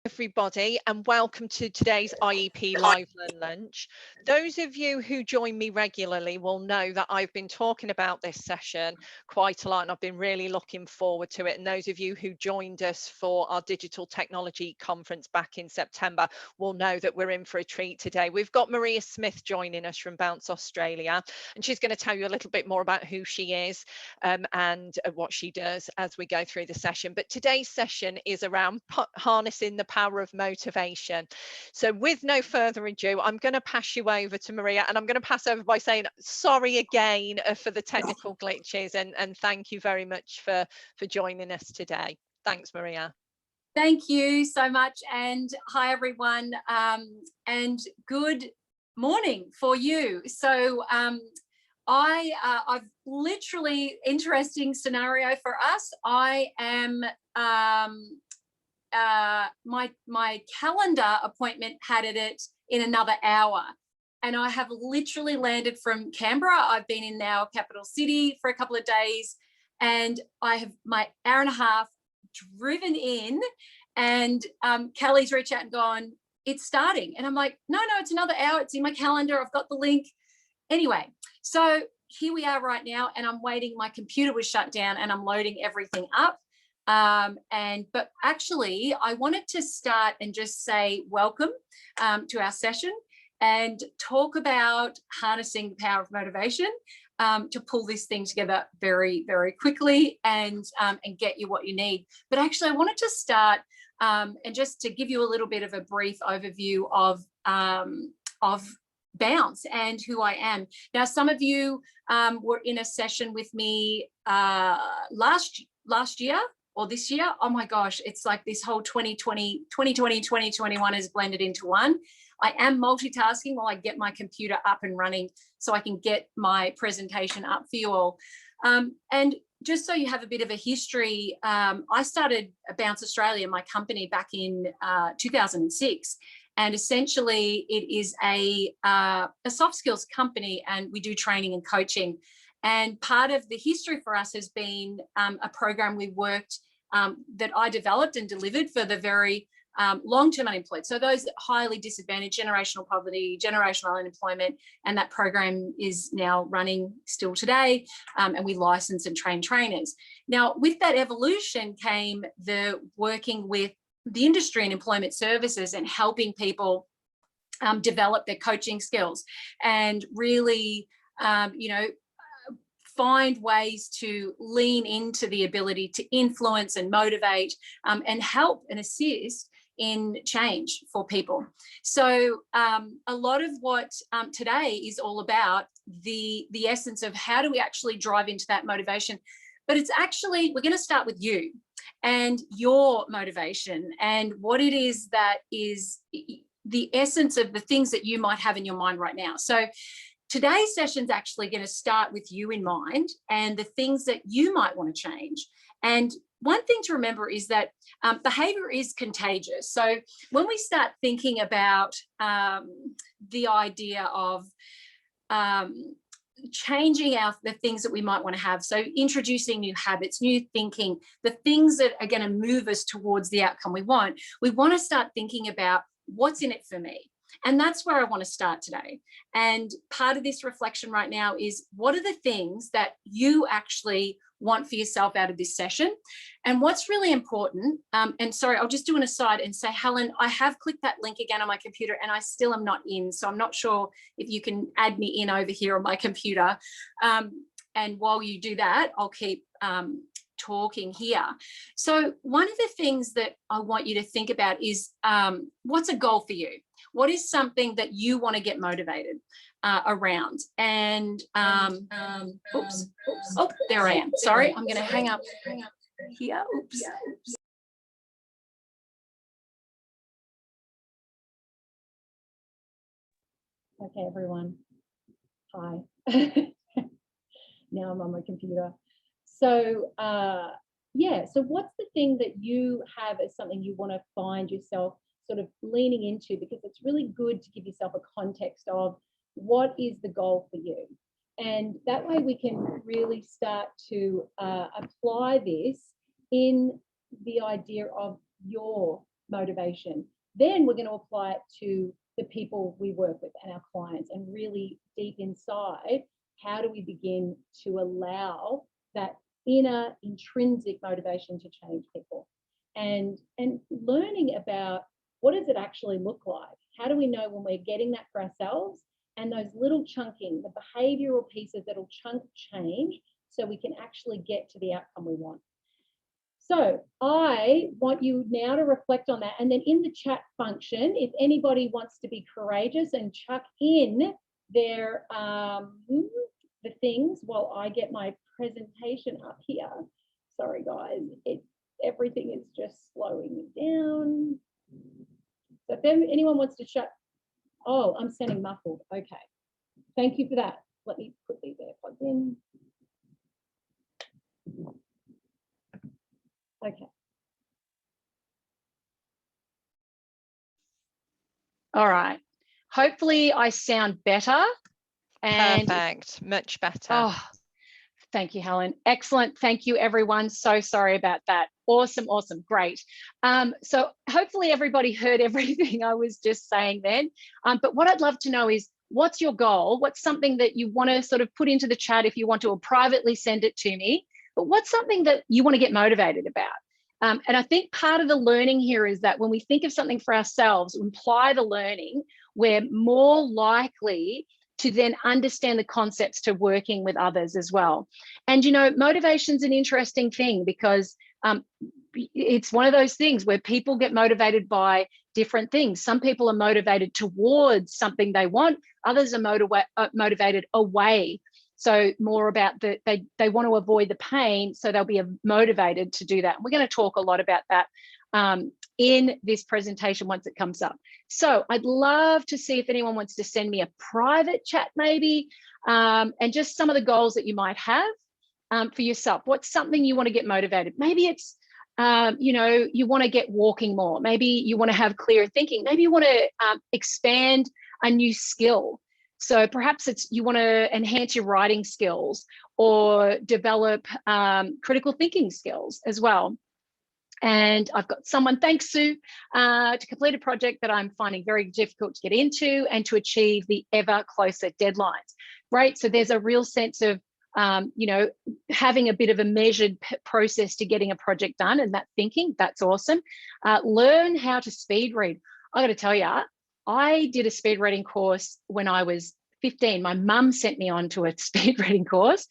Everybody, and welcome to today's IEP Live Learn Lunch. Those of you who join me regularly will know that I've been talking about this session quite a lot, and I've been really looking forward to it. And those of you who joined us for our digital technology conference back in September will know that we're in for a treat today. We've got Maria Smith joining us from Bounce Australia, and she's going to tell you a little bit more about who she is and what she does as we go through the session. But today's session is around harnessing the power of motivation. So with no further ado, I'm going to pass you over to Maria, and I'm going to pass over by saying sorry again for the technical glitches, and thank you very much for joining us today. Thanks, Maria. Thank you so much, and hi everyone, and good morning for you. So I've literally interesting scenario for us. I am my calendar appointment had it in another hour, and I have literally landed from Canberra. I've been in our capital city for a couple of days, and I have my hour and a half driven in, and Kelly's reached out and gone, it's starting, and I'm like, no, it's another hour, it's in my calendar, I've got the link. Anyway, so here we are right now, and I'm waiting. My computer was shut down and I'm loading everything up. But actually I wanted to start and just say welcome to our session and talk about harnessing the power of motivation to pull this thing together very, very quickly and get you what you need. But actually I wanted to start and just to give you a little bit of a brief overview of Bounce and who I am. Now, some of you were in a session with me last year or this year. Oh my gosh, it's like this whole 2020, 2021 is blended into one. I am multitasking while I get my computer up and running so I can get my presentation up for you all. And just so you have a bit of a history, I started Bounce Australia, my company, back in 2006. And essentially it is a soft skills company, and we do training and coaching. And part of the history for us has been a program we worked that I developed and delivered for the very long-term unemployed. So those highly disadvantaged, generational poverty, generational unemployment, and that program is now running still today. And we license and train trainers. Now, with that evolution came the working with the industry and employment services and helping people develop their coaching skills and really, find ways to lean into the ability to influence and motivate and help and assist in change for people. So a lot of what today is all about the essence of how do we actually drive into that motivation. But it's actually, we're going to start with you and your motivation and what it is that is the essence of the things that you might have in your mind right now. So today's session is actually going to start with you in mind and the things that you might want to change. And one thing to remember is that behavior is contagious. So when we start thinking about the idea of changing the things that we might want to have, so introducing new habits, new thinking, the things that are going to move us towards the outcome we want to start thinking about what's in it for me. And that's where I want to start today. And part of this reflection right now is, what are the things that you actually want for yourself out of this session? And what's really important, and sorry, I'll just do an aside and say, Helen, I have clicked that link again on my computer and I still am not in. So I'm not sure if you can add me in over here on my computer. And while you do that, I'll keep talking here. So one of the things that I want you to think about is what's a goal for you? What is something that you want to get motivated around? And oops. Oh, there I am. Sorry, I'm going to hang up here. Oops. Okay, everyone. Hi. Now I'm on my computer. So yeah, so what's the thing that you have as something you want to find yourself sort of leaning into, because it's really good to give yourself a context of what is the goal for you. And that way we can really start to apply this in the idea of your motivation. Then we're going to apply it to the people we work with and our clients, and really deep inside, how do we begin to allow that inner intrinsic motivation to change people, and learning about what does it actually look like? How do we know when we're getting that for ourselves? And those little chunking, the behavioral pieces that'll chunk change so we can actually get to the outcome we want. So I want you now to reflect on that. And then in the chat function, if anybody wants to be courageous and chuck in their the things while I get my presentation up here. Sorry, guys, everything is just slowing me down. So if anyone wants to shut, oh, I'm sending muffled. Okay, thank you for that. Let me put these AirPods in. Okay. All right. Hopefully I sound better. And perfect, much better. Oh, thank you, Helen. Excellent. Thank you, everyone. So sorry about that. Awesome, awesome, great. So hopefully everybody heard everything I was just saying then. But what I'd love to know is, what's your goal? What's something that you want to sort of put into the chat if you want to, or privately send it to me? But what's something that you want to get motivated about? And I think part of the learning here is that when we think of something for ourselves, imply the learning, we're more likely to then understand the concepts to working with others as well. And, you know, motivation's an interesting thing, because it's one of those things where people get motivated by different things. Some people are motivated towards something they want, others are motivated away. So more about they want to avoid the pain, so they'll be motivated to do that. And we're going to talk a lot about that in this presentation once it comes up. So I'd love to see if anyone wants to send me a private chat maybe, and just some of the goals that you might have for yourself. What's something you want to get motivated? Maybe it's, you know, you want to get walking more. Maybe you want to have clearer thinking. Maybe you want to expand a new skill. So perhaps it's you want to enhance your writing skills or develop critical thinking skills as well. And I've got someone, thanks Sue, to complete a project that I'm finding very difficult to get into and to achieve the ever closer deadlines. Right, so there's a real sense of, you know, having a bit of a measured process to getting a project done, and that thinking, that's awesome. Learn how to speed read. I got to tell you, I did a speed reading course when I was 15. My mum sent me on to a speed reading course.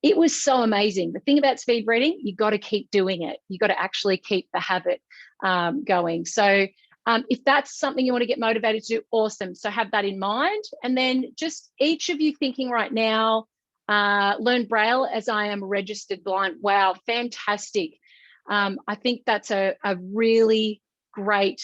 It was so amazing. The thing about speed reading, you got to keep doing it. You got to actually keep the habit going. So if that's something you want to get motivated to do, awesome. So have that in mind. And then just each of you thinking right now, learn Braille as I am registered blind. Wow, fantastic. I think that's a really great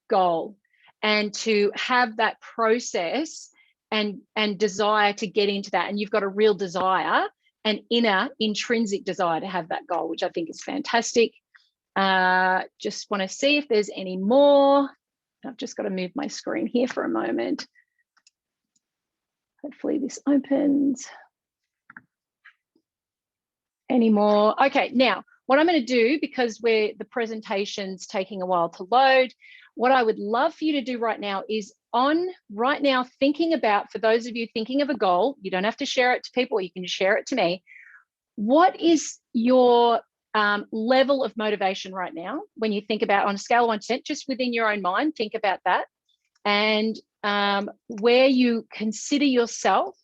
goal. And to have that process and desire to get into that, and you've got a real desire, an inner intrinsic desire to have that goal, which I think is fantastic. Just want to see if there's any more. I've just got to move my screen here for a moment. Hopefully this opens. Any more? Okay, now what I'm going to do, because the presentation's taking a while to load, what I would love for you to do right now is right now thinking about, for those of you thinking of a goal, you don't have to share it to people, you can share it to me. What is your level of motivation right now when you think about, on a scale of 1%, just within your own mind, think about that, and where you consider yourself.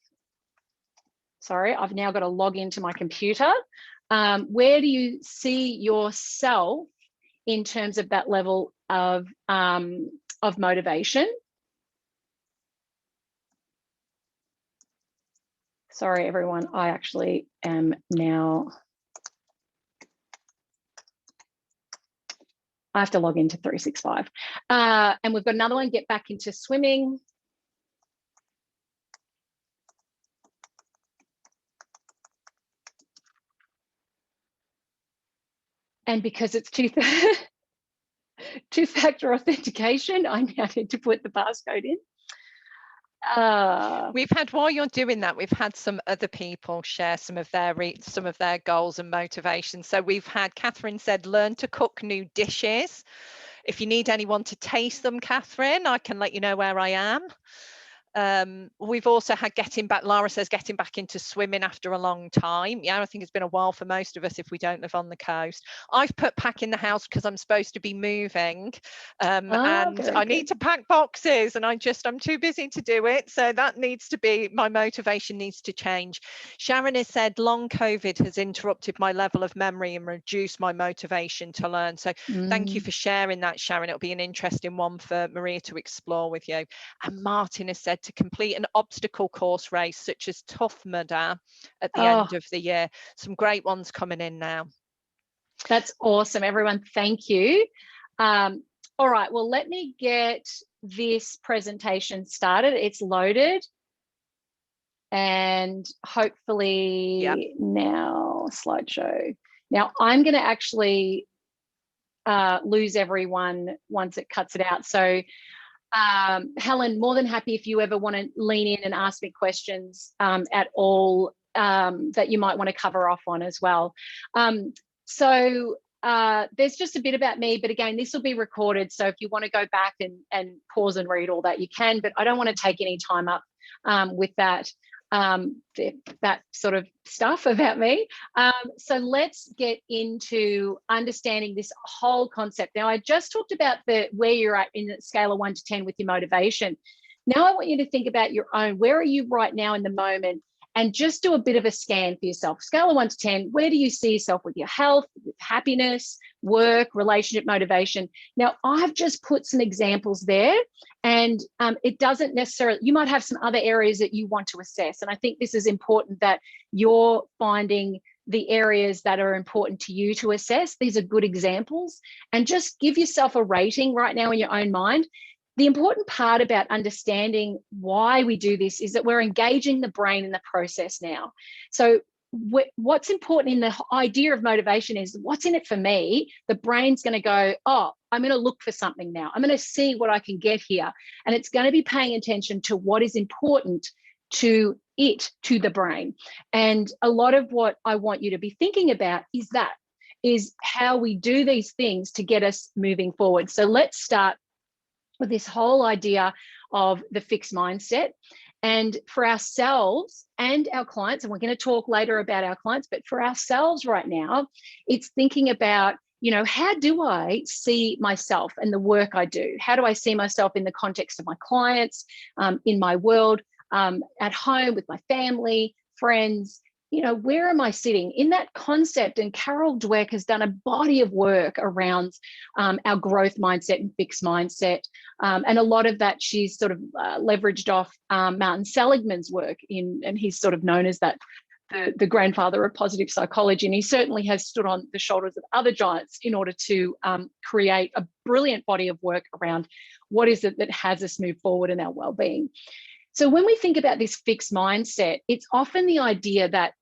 Sorry, I've now got to log into my computer. Where do you see yourself in terms of that level of motivation? Sorry, everyone, I actually am now, I have to log into 365. And we've got another one, get back into swimming. And because it's two-factor authentication, I now need to put the passcode in. We've had, while you're doing that, we've had some other people share some of their goals and motivations. So we've had Catherine said, learn to cook new dishes. If you need anyone to taste them, Catherine, I can let you know where I am. We've also had getting back, Lara says, getting back into swimming after a long time. Yeah, I think it's been a while for most of us if we don't live on the coast. I've put pack in the house because I'm supposed to be moving, and I need to pack boxes, and I'm too busy to do it. So that needs to be, my motivation needs to change. Sharon has said long COVID has interrupted my level of memory and reduced my motivation to learn. So thank you for sharing that, Sharon. It'll be an interesting one for Maria to explore with you. And Martin has said to complete an obstacle course race such as Tough Mudder at the end of the year. Some great ones coming in now. That's awesome, everyone. Thank you. All right, well, let me get this presentation started. It's loaded. And hopefully now slideshow. Now I'm going to actually lose everyone once it cuts it out. So Helen, more than happy if you ever want to lean in and ask me questions at all that you might want to cover off on as well. So there's just a bit about me, but again, this will be recorded. So if you want to go back and pause and read all that, you can, but I don't want to take any time up with that sort of stuff about me. So let's get into understanding this whole concept. Now, I just talked about where you're at in the scale of 1 to 10 with your motivation. Now I want you to think about your own. Where are you right now in the moment? And just do a bit of a scan for yourself. Scale of 1 to 10, where do you see yourself with your health, with happiness, work, relationship, motivation? Now, I've just put some examples there, and it doesn't necessarily, you might have some other areas that you want to assess. And I think this is important that you're finding the areas that are important to you to assess. These are good examples, and just give yourself a rating right now in your own mind. The important part about understanding why we do this is that we're engaging the brain in the process now. So what's important in the idea of motivation is what's in it for me. The brain's going to go, oh, I'm going to look for something now. I'm going to see what I can get here. And it's going to be paying attention to what is important to it, to the brain. And a lot of what I want you to be thinking about is how we do these things to get us moving forward. So let's start with this whole idea of the fixed mindset. And for ourselves and our clients, and we're going to talk later about our clients, but for ourselves right now, it's thinking about, how do I see myself and the work I do? How do I see myself in the context of my clients, in my world, at home with my family, friends? Where am I sitting in that concept? And Carol Dweck has done a body of work around our growth mindset and fixed mindset. And a lot of that she's sort of leveraged off Martin Seligman's work and he's sort of known as the grandfather of positive psychology. And he certainly has stood on the shoulders of other giants in order to create a brilliant body of work around what is it that has us move forward in our well-being. So when we think about this fixed mindset, it's often the idea that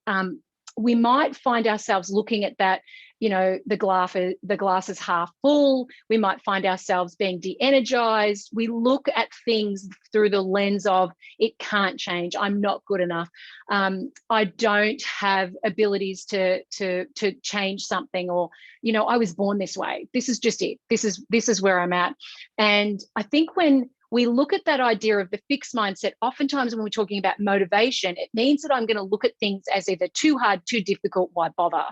we might find ourselves looking at that, the glass is half full. We might find ourselves being de-energized. We look at things through the lens of it can't change. I'm not good enough. I don't have abilities to change something, or I was born this way. This is just it. This is where I'm at. And I think when we look at that idea of the fixed mindset, oftentimes when we're talking about motivation, it means that I'm going to look at things as either too hard, too difficult, why bother?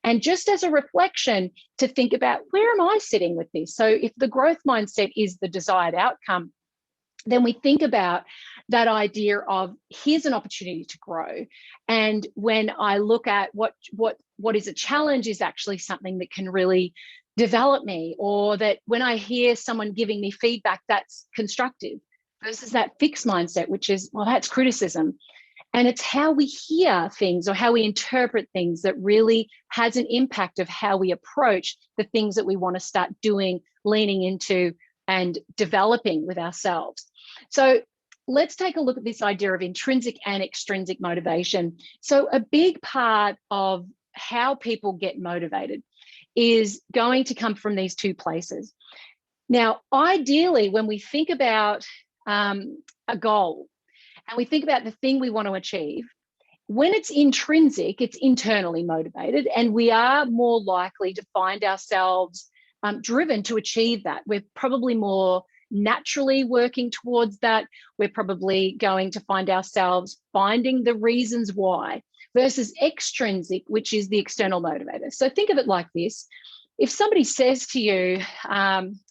And just as a reflection to think about, where am I sitting with this? So if the growth mindset is the desired outcome, then we think about that idea of here's an opportunity to grow. And when I look at what is a challenge is actually something that can really develop me, or that when I hear someone giving me feedback that's constructive, versus that fixed mindset, which is, well, that's criticism. And it's how we hear things or how we interpret things that really has an impact of how we approach the things that we want to start doing, leaning into and developing with ourselves. So let's take a look at this idea of intrinsic and extrinsic motivation. So a big part of how people get motivated is going to come from these two places. Now, ideally, when we think about a goal and we think about the thing we want to achieve, when it's intrinsic, it's internally motivated, and we are more likely to find ourselves driven to achieve that. We're probably more naturally working towards that. We're probably going to find ourselves finding the reasons why, versus extrinsic, which is the external motivator. So think of it like this. If somebody says to you,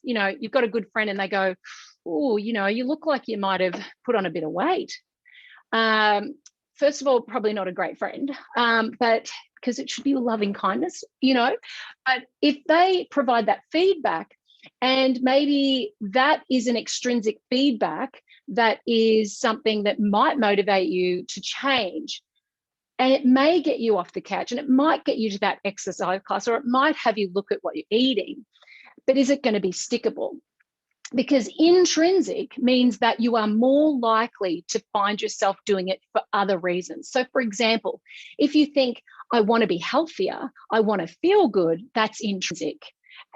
you know, you've got a good friend and they go, oh, you know, you look like you might have put on a bit of weight. First of all, probably not a great friend, but because it should be loving kindness, you know. But if they provide that feedback, and maybe that is an extrinsic feedback, that is something that might motivate you to change. And it may get you off the couch, and it might get you to that exercise class, or it might have you look at what you're eating. But is it going to be stickable? Because intrinsic means that you are more likely to find yourself doing it for other reasons. So for example, if you think, I want to be healthier, I want to feel good, that's intrinsic.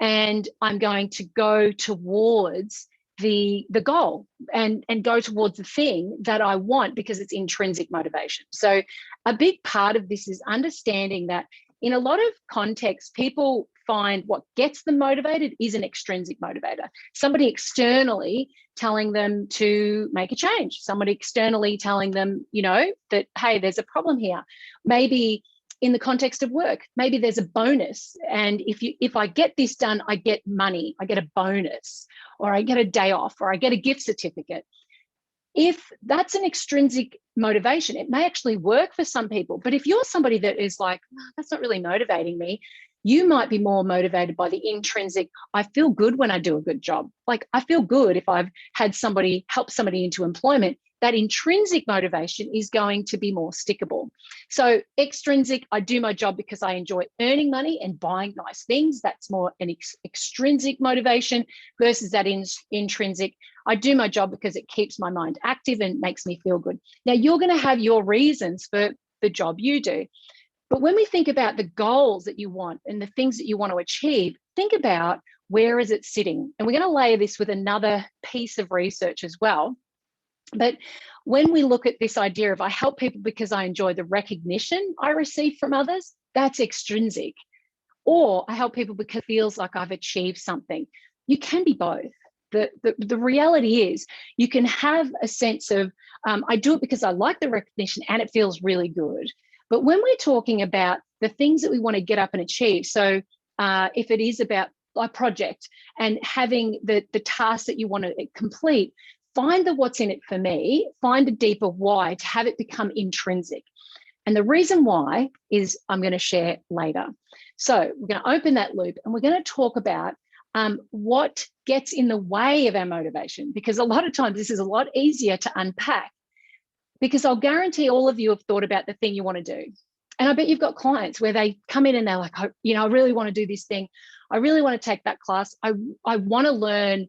And I'm going to go towards the goal and go towards the thing that I want because it's intrinsic motivation. So a big part of this is understanding that in a lot of contexts, people find what gets them motivated is an extrinsic motivator. Somebody externally telling them to make a change. Somebody externally telling them, you know, that, hey, there's a problem here. Maybe in the context of work, maybe there's a bonus. And if I get this done, I get money, I get a bonus, or I get a day off, or I get a gift certificate. If that's an extrinsic motivation, it may actually work for some people. But if you're somebody that is like, oh, that's not really motivating me, you might be more motivated by the intrinsic. I feel good when I do a good job. Like, I feel good if I've had somebody help somebody into employment. That intrinsic motivation is going to be more stickable. So extrinsic, I do my job because I enjoy earning money and buying nice things. That's more an extrinsic motivation, versus that intrinsic. I do my job because it keeps my mind active and makes me feel good. Now, you're going to have your reasons for the job you do. But when we think about the goals that you want and the things that you want to achieve, think about where is it sitting? And we're going to layer this with another piece of research as well. But when we look at this idea of I help people because I enjoy the recognition I receive from others, that's extrinsic. Or I help people because it feels like I've achieved something. You can be both. The reality is you can have a sense of, I do it because I like the recognition and it feels really good. But when we're talking about the things that we want to get up and achieve, so if it is about a project and having the task that you want to complete, find the what's in it for me, find a deeper why to have it become intrinsic. And the reason why is I'm going to share later. So we're going to open that loop and we're going to talk about what gets in the way of our motivation, because a lot of times this is a lot easier to unpack, because I'll guarantee all of you have thought about the thing you want to do. And I bet you've got clients where they come in and they're like, you know, I really want to do this thing. I really want to take that class. I want to learn,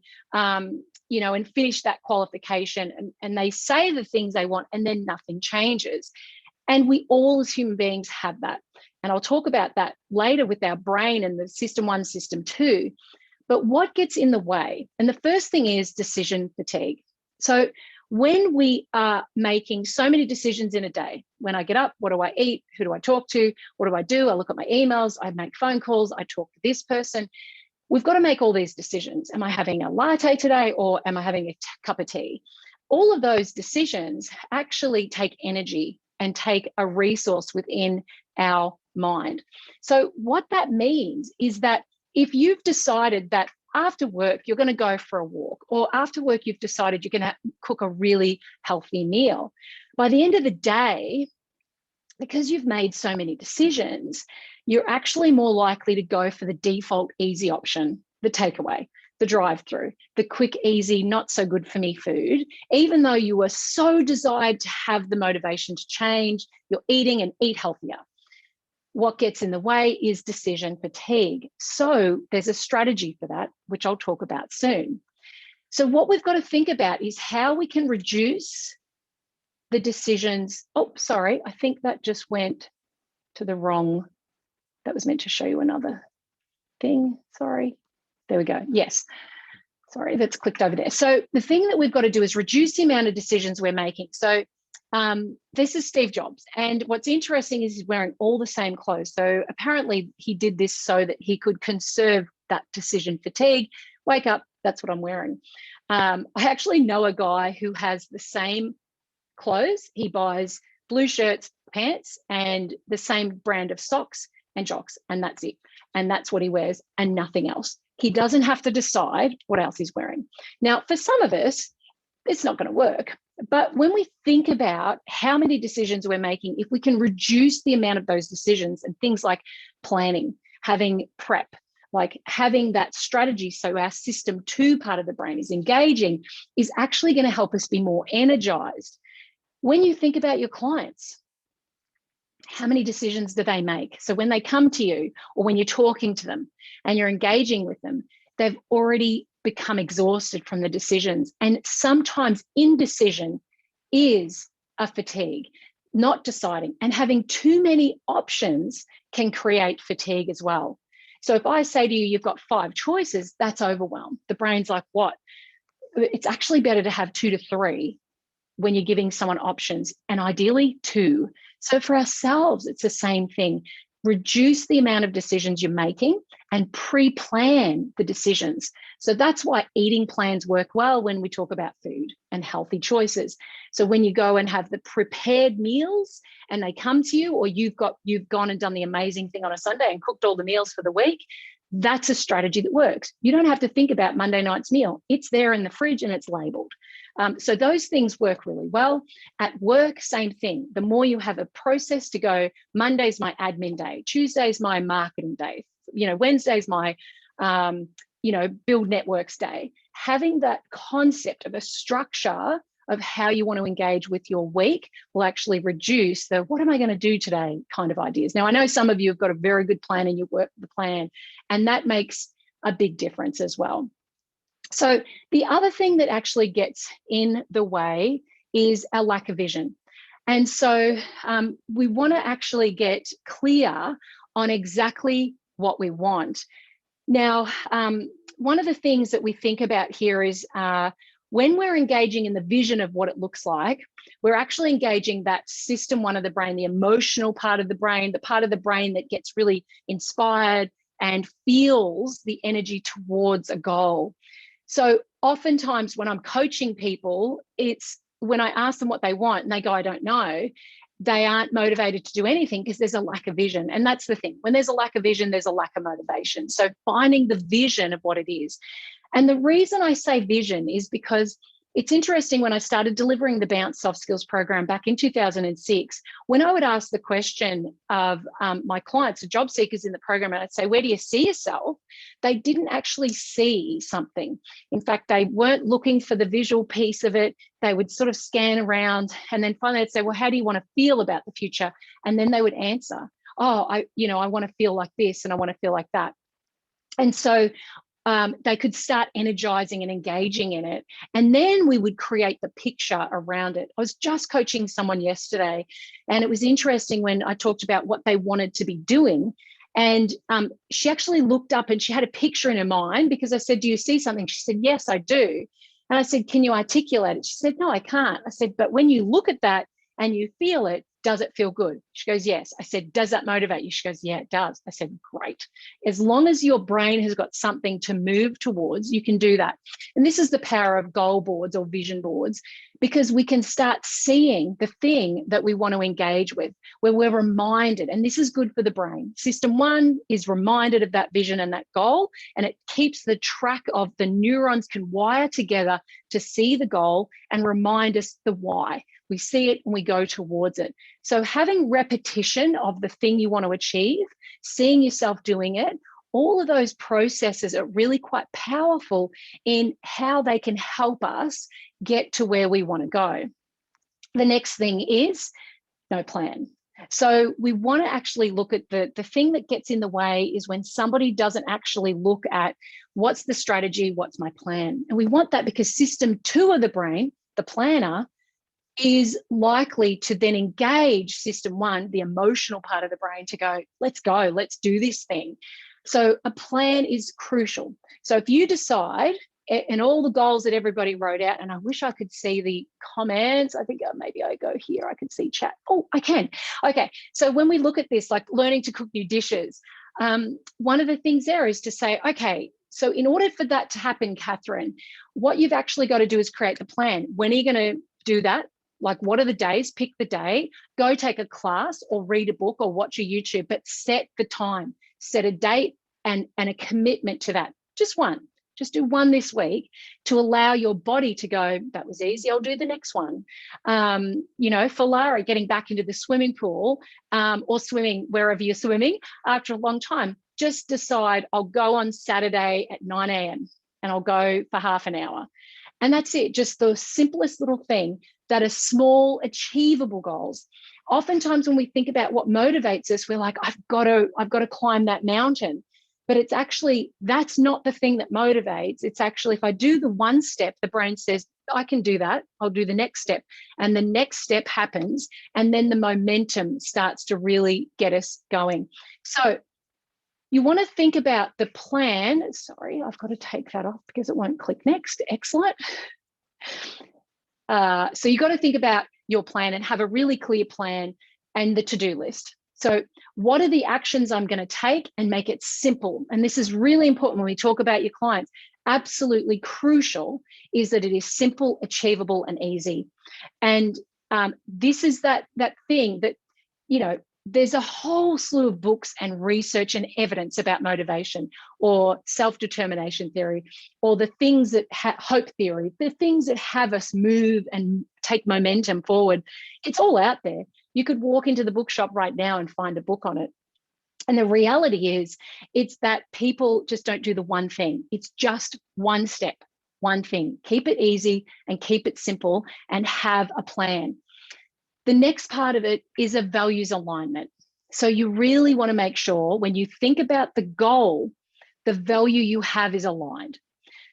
you know, and finish that qualification. And they say the things they want and then nothing changes. And we all as human beings have that. And I'll talk about that later with our brain and the system 1, system 2. But what gets in the way? And the first thing is decision fatigue. So when we are making so many decisions in a day, when I get up, what do I eat? Who do I talk to? What do? I look at my emails, I make phone calls, I talk to this person. We've got to make all these decisions. Am I having a latte today or am I having a cup of tea? All of those decisions actually take energy and take a resource within our mind. So what that means is that if you've decided that after work, you're going to go for a walk, or after work, you've decided you're going to cook a really healthy meal, by the end of the day, because you've made so many decisions, you're actually more likely to go for the default easy option, the takeaway, the drive-through, the quick, easy, not so good for me food, even though you were so desired to have the motivation to change, you're eating and eat healthier. What gets in the way is decision fatigue. So there's a strategy for that, which I'll talk about soon. So what we've got to think about is how we can reduce the decisions. Oh, sorry, I think that just went to the wrong, that was meant to show you another thing. Sorry, there we go. Yes, sorry, that's clicked over there. So the thing that we've got to do is reduce the amount of decisions we're making. So this is Steve Jobs. And what's interesting is he's wearing all the same clothes. So apparently he did this so that he could conserve that decision fatigue. Wake up, that's what I'm wearing. I actually know a guy who has the same clothes. He buys blue shirts, pants, and the same brand of socks and jocks, and that's it. And that's what he wears and nothing else. He doesn't have to decide what else he's wearing. Now, for some of us, it's not going to work. But when we think about how many decisions we're making, if we can reduce the amount of those decisions and things like planning, having prep, like having that strategy so our system 2 part of the brain is engaging, is actually going to help us be more energized. When you think about your clients, how many decisions do they make? So when they come to you or when you're talking to them and you're engaging with them, they've already become exhausted from the decisions. And sometimes indecision is a fatigue, not deciding. And having too many options can create fatigue as well. So if I say to you, you've got 5 choices, that's overwhelm. The brain's like, what? It's actually better to have 2 to 3 when you're giving someone options, and ideally 2. So for ourselves, it's the same thing. Reduce the amount of decisions you're making and pre-plan the decisions. So that's why eating plans work well when we talk about food and healthy choices. So when you go and have the prepared meals and they come to you, or you've gone and done the amazing thing on a Sunday and cooked all the meals for the week, that's a strategy that works. You don't have to think about Monday night's meal. It's there in the fridge and it's labeled. So those things work really well. At work, same thing. The more you have a process to go, Monday's my admin day, Tuesday's my marketing day, Wednesday's my, build networks day. Having that concept of a structure of how you want to engage with your week will actually reduce the what am I going to do today kind of ideas. Now, I know some of you have got a very good plan and you work the plan, and that makes a big difference as well. So the other thing that actually gets in the way is our lack of vision. And so we want to actually get clear on exactly what we want. Now, one of the things that we think about here is when we're engaging in the vision of what it looks like, we're actually engaging that system 1 of the brain, the emotional part of the brain, the part of the brain that gets really inspired and feels the energy towards a goal. So oftentimes when I'm coaching people, it's when I ask them what they want and they go, I don't know, they aren't motivated to do anything because there's a lack of vision. And that's the thing. When there's a lack of vision, there's a lack of motivation. So finding the vision of what it is. And the reason I say vision is because it's interesting. When I started delivering the Bounce Soft Skills program back in 2006, when I would ask the question of my clients, the job seekers in the program, and I'd say, where do you see yourself? They didn't actually see something. In fact, they weren't looking for the visual piece of it. They would sort of scan around, and then finally they'd say, well, how do you want to feel about the future? And then they would answer, oh, I want to feel like this and I want to feel like that. And so they could start energizing and engaging in it. And then we would create the picture around it. I was just coaching someone yesterday, and it was interesting when I talked about what they wanted to be doing. And she actually looked up and she had a picture in her mind, because I said, do you see something? She said, yes, I do. And I said, can you articulate it? She said, no, I can't. I said, but when you look at that and you feel it, does it feel good? She goes, yes. I said, does that motivate you? She goes, yeah, it does. I said, great. As long as your brain has got something to move towards, you can do that. And this is the power of goal boards or vision boards, because we can start seeing the thing that we want to engage with, where we're reminded, and this is good for the brain. System 1 is reminded of that vision and that goal, and it keeps the track of the neurons can wire together to see the goal and remind us the why. We see it and we go towards it. So having repetition of the thing you want to achieve, seeing yourself doing it, all of those processes are really quite powerful in how they can help us get to where we want to go. The next thing is no plan. So we want to actually look at the thing that gets in the way is when somebody doesn't actually look at what's the strategy, what's my plan. And we want that because system 2 of the brain, the planner, is likely to then engage system 1, the emotional part of the brain, to go, let's do this thing. So a plan is crucial. So if you decide, and all the goals that everybody wrote out, and I wish I could see the comments. I think maybe I go here, I can see chat. Oh, I can. Okay, so when we look at this, like learning to cook new dishes, one of the things there is to say, okay, so in order for that to happen, Catherine, what you've actually got to do is create the plan. When are you going to do that? Like, what are the days? Pick the day, go take a class or read a book or watch a YouTube, but set the time, set a date and a commitment to that. Just one. Just do one this week to allow your body to go, that was easy, I'll do the next one. You know, for Lara, getting back into the swimming pool or swimming wherever you're swimming after a long time, just decide I'll go on Saturday at 9 a.m. and I'll go for half an hour. And that's it, just the simplest little thing that are small, achievable goals. Oftentimes when we think about what motivates us, we're like, I've got to climb that mountain. But it's actually, that's not the thing that motivates. It's actually, if I do the one step, the brain says, I can do that. I'll do the next step. And the next step happens. And then the momentum starts to really get us going. So you want to think about the plan. Sorry, I've got to take that off because it won't click next. Excellent. So you've got to think about your plan and have a really clear plan and the to-do list. So what are the actions I'm going to take, and make it simple? And this is really important when we talk about your clients. Absolutely crucial is that it is simple, achievable, and easy. And this is that thing that, you know, there's a whole slew of books and research and evidence about motivation or self-determination theory, or the things that hope theory, the things that have us move and take momentum forward. It's all out there. You could walk into the bookshop right now and find a book on it. And the reality is, it's that people just don't do the one thing. It's just one step, one thing. Keep it easy and keep it simple and have a plan. The next part of it is a values alignment. So you really want to make sure when you think about the goal, the value you have is aligned.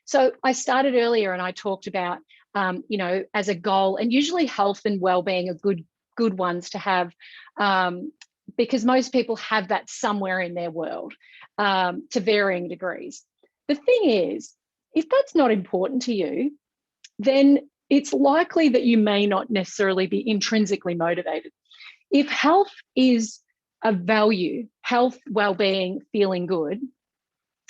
So I started earlier and I talked about, you know, as a goal, and usually health and well-being are good ones to have, because most people have that somewhere in their world to varying degrees. The thing is, if that's not important to you, then it's likely that you may not necessarily be intrinsically motivated. If health is a value, health, well-being, feeling good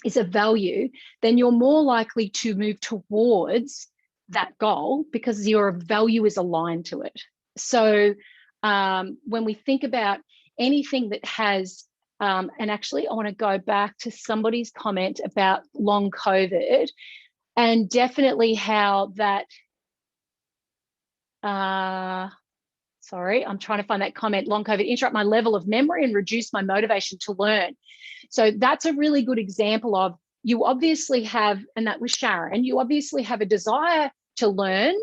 is a value, then you're more likely to move towards that goal because your value is aligned to it. So when we think about anything that has, and actually I want to go back to somebody's comment about long COVID, and definitely how that, sorry, I'm trying to find that comment, long COVID interrupt my level of memory and reduce my motivation to learn. So that's a really good example of, you obviously have, and that was Sharon, you obviously have a desire to learn,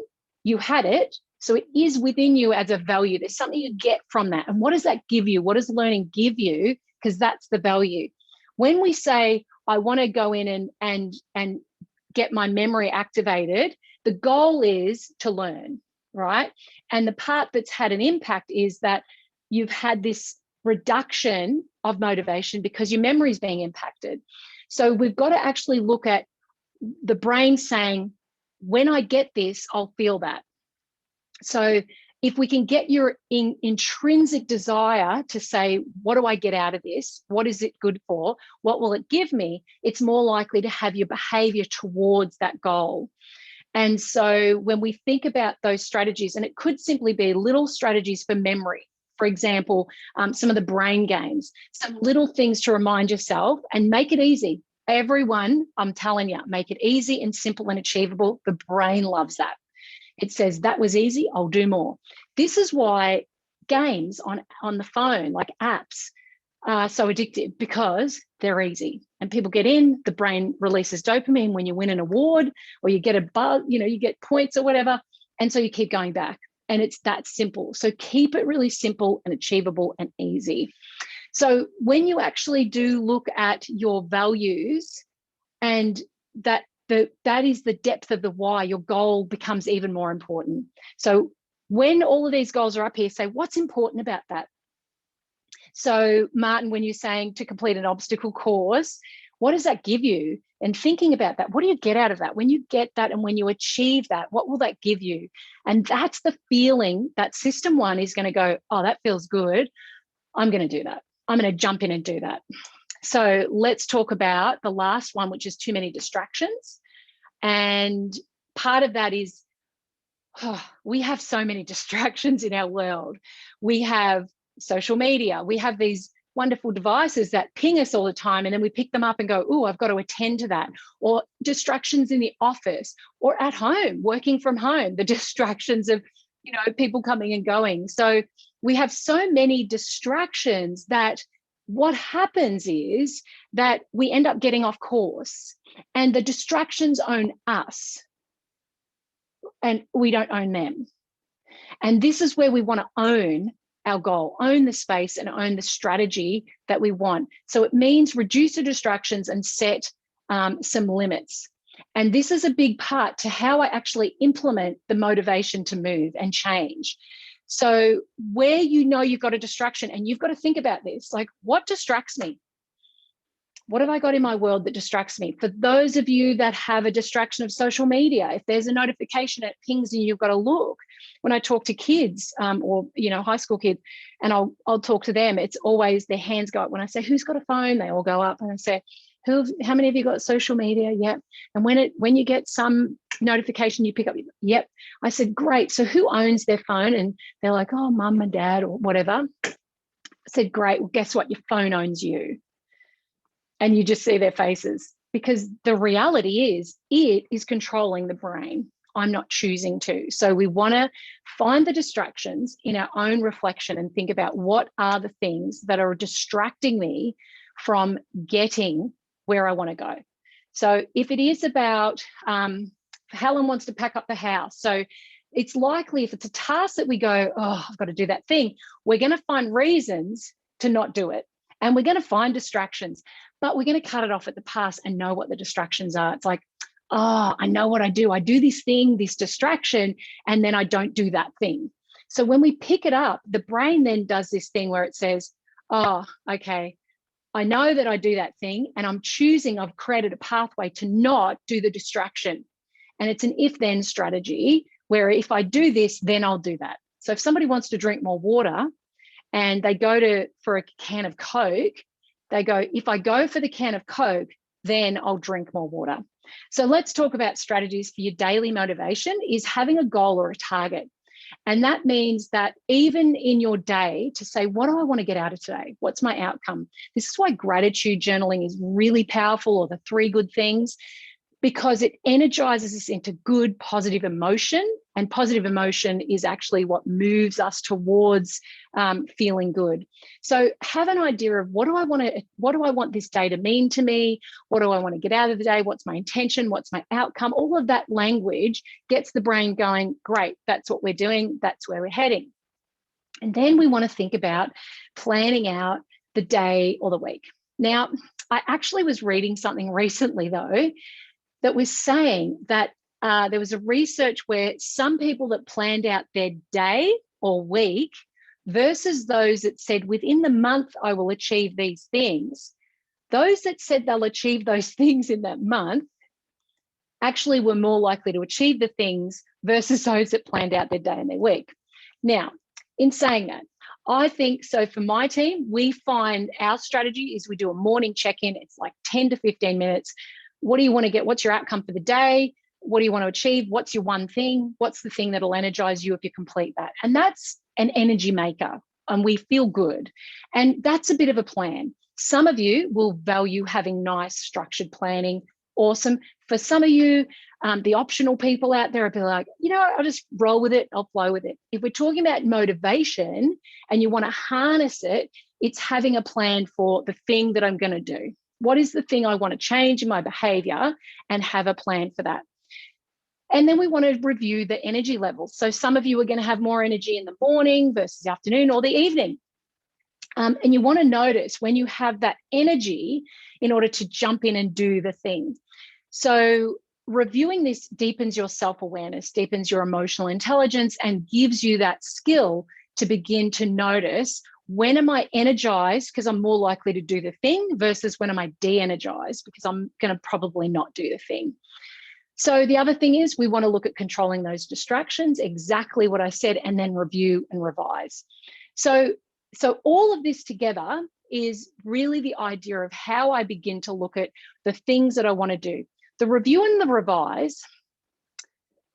you had it, so it is within you as a value. There's something you get from that. And what does that give you? What does learning give you? Because that's the value. When we say, I want to go in and get my memory activated, the goal is to learn, right? And the part that's had an impact is that you've had this reduction of motivation because your memory is being impacted. So we've got to actually look at the brain saying, when I get this, I'll feel that. So if we can get your intrinsic desire to say, what do I get out of this? What is it good for? What will it give me? It's more likely to have your behavior towards that goal. And so when we think about those strategies, and it could simply be little strategies for memory, for example, some of the brain games, some little things to remind yourself, and make it easy. Everyone, I'm telling you, make it easy and simple and achievable. The brain loves that. It says, that was easy, I'll do more. This is why games on the phone, like apps, are so addictive, because they're easy. And people get in, the brain releases dopamine when you win an award or you get a buzz, you know, you get points or whatever. And so you keep going back. And it's that simple. So keep it really simple and achievable and easy. So when you actually do look at your values, and that is the depth of the why, your goal becomes even more important. So when all of these goals are up here, say, what's important about that? So Martin, when you're saying to complete an obstacle course, what does that give you? And thinking about that, what do you get out of that? When you get that and when you achieve that, what will that give you? And that's the feeling that system one is going to go, oh, that feels good. I'm going to do that. I'm going to jump in and do that. So let's talk about the last one, which is too many distractions. And part of that is, we have so many distractions in our world. We have social media. We have these wonderful devices that ping us all the time, and then we pick them up and go, oh, I've got to attend to that. Or distractions in the office or at home, working from home, the distractions of, you know, people coming and going. So we have so many distractions that what happens is that we end up getting off course, and the distractions own us and we don't own them. And this is where we want to own our goal, own the space and own the strategy that we want. So it means reduce the distractions and set some limits. And this is a big part to how I actually implement the motivation to move and change. So where you know you've got a distraction, and you've got to think about this, like, what distracts me? What have I got in my world that distracts me? For those of you that have a distraction of social media, if there's a notification that pings and you've got to look. When I talk to kids or, you know, high school kids, and I'll talk to them, it's always their hands go up. When I say, who's got a phone? They all go up, and I say, how many of you got social media? Yep. And when you get some notification, you pick up, yep. I said, great. So who owns their phone? And they're like, oh, mum and dad or whatever. I said, great. Well, guess what? Your phone owns you. And you just see their faces, because the reality is it is controlling the brain. I'm not choosing to. So we want to find the distractions in our own reflection and think about what are the things that are distracting me from getting where I want to go. So if it is about, Helen wants to pack up the house. So it's likely, if it's a task that we go, oh, I've got to do that thing, we're going to find reasons to not do it. And we're going to find distractions, but we're going to cut it off at the pass and know what the distractions are. It's like, oh, I know what I do. I do this thing, this distraction, and then I don't do that thing. So when we pick it up, the brain then does this thing where it says, oh, okay, I know that I do that thing, and I've created a pathway to not do the distraction. And it's an if-then strategy where if I do this, then I'll do that. So if somebody wants to drink more water and they go for a can of Coke, they go, if I go for the can of Coke, then I'll drink more water. So let's talk about strategies for your daily motivation. Is having a goal or a target. And that means that even in your day, to say, what do I want to get out of today? What's my outcome? This is why gratitude journaling is really powerful, or the 3 good things, because it energizes us into good, positive emotion. And positive emotion is actually what moves us towards feeling good. So have an idea of what do I want this day to mean to me? What do I want to get out of the day? What's my intention? What's my outcome? All of that language gets the brain going, great, that's what we're doing. That's where we're heading. And then we want to think about planning out the day or the week. Now, I actually was reading something recently, though, that was saying that there was a research where some people that planned out their day or week versus those that said within the month I will achieve these things, those that said they'll achieve those things in that month actually were more likely to achieve the things versus those that planned out their day and their week. Now, in saying that, I think, so for my team, we find our strategy is we do a morning check-in. It's like 10 to 15 minutes. What do you want to get? What's your outcome for the day? What do you want to achieve? What's your one thing? What's the thing that'll energize you if you complete that? And that's an energy maker, and we feel good. And that's a bit of a plan. Some of you will value having nice structured planning. Awesome. For some of you, the optional people out there will be like, you know, I'll just roll with it. I'll flow with it. If we're talking about motivation and you want to harness it, it's having a plan for the thing that I'm going to do. What is the thing I want to change in my behavior, and have a plan for that. And then we want to review the energy levels. So some of you are going to have more energy in the morning versus the afternoon or the evening. And you want to notice when you have that energy in order to jump in and do the thing. So reviewing this deepens your self-awareness, deepens your emotional intelligence, and gives you that skill to begin to notice, when am I energized because I'm more likely to do the thing, versus when am I de-energized because I'm going to probably not do the thing. So the other thing is we want to look at controlling those distractions, exactly what I said, and then review and revise. So all of this together is really the idea of how I begin to look at the things that I want to do. The review and the revise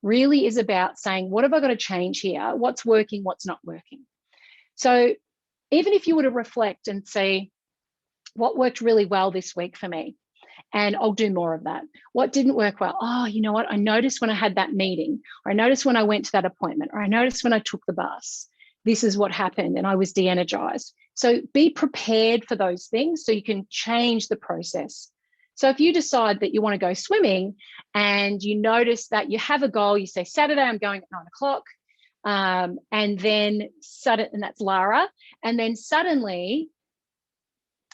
really is about saying, what have I got to change here? What's working, what's not working? So even if you were to reflect and say, what worked really well this week for me? And I'll do more of that. What didn't work well? Oh, you know what? I noticed when I had that meeting, or I noticed when I went to that appointment, or I noticed when I took the bus, this is what happened and I was de-energized. So be prepared for those things so you can change the process. So if you decide that you want to go swimming and you notice that you have a goal, you say, Saturday, I'm going at 9 o'clock. And then suddenly, and that's Lara. And then suddenly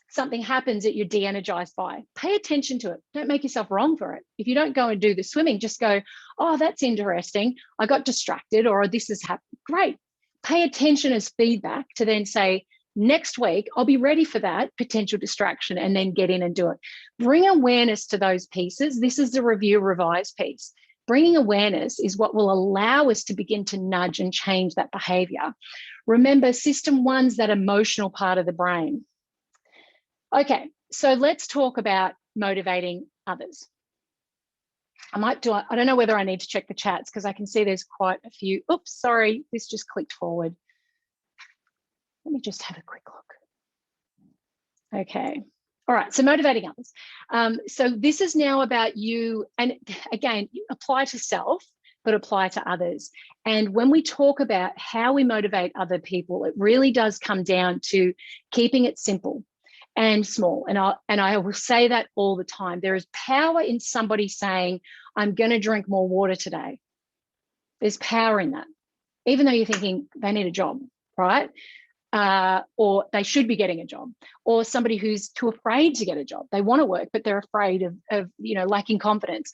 something happens that you're de-energized by. Pay attention to it. Don't make yourself wrong for it. If you don't go and do the swimming, just go, oh, that's interesting. I got distracted, or this has happened. Great. Pay attention as feedback to then say, next week, I'll be ready for that potential distraction, and then get in and do it. Bring awareness to those pieces. This is the review revise piece. Bringing awareness is what will allow us to begin to nudge and change that behavior. Remember, system one's that emotional part of the brain. Okay, so let's talk about motivating others. I don't know whether I need to check the chats because I can see there's quite a few. Oops, sorry, this just clicked forward. Let me just have a quick look. Okay, all right, so motivating others. So this is now about you, and again, you apply to self, but apply to others. And when we talk about how we motivate other people, it really does come down to keeping it simple and small. And I will say that all the time. There is power in somebody saying, I'm going to drink more water today. There's power in that, even though you're thinking they need a job, right? Or they should be getting a job, or somebody who's too afraid to get a job. They want to work, but they're afraid of lacking confidence.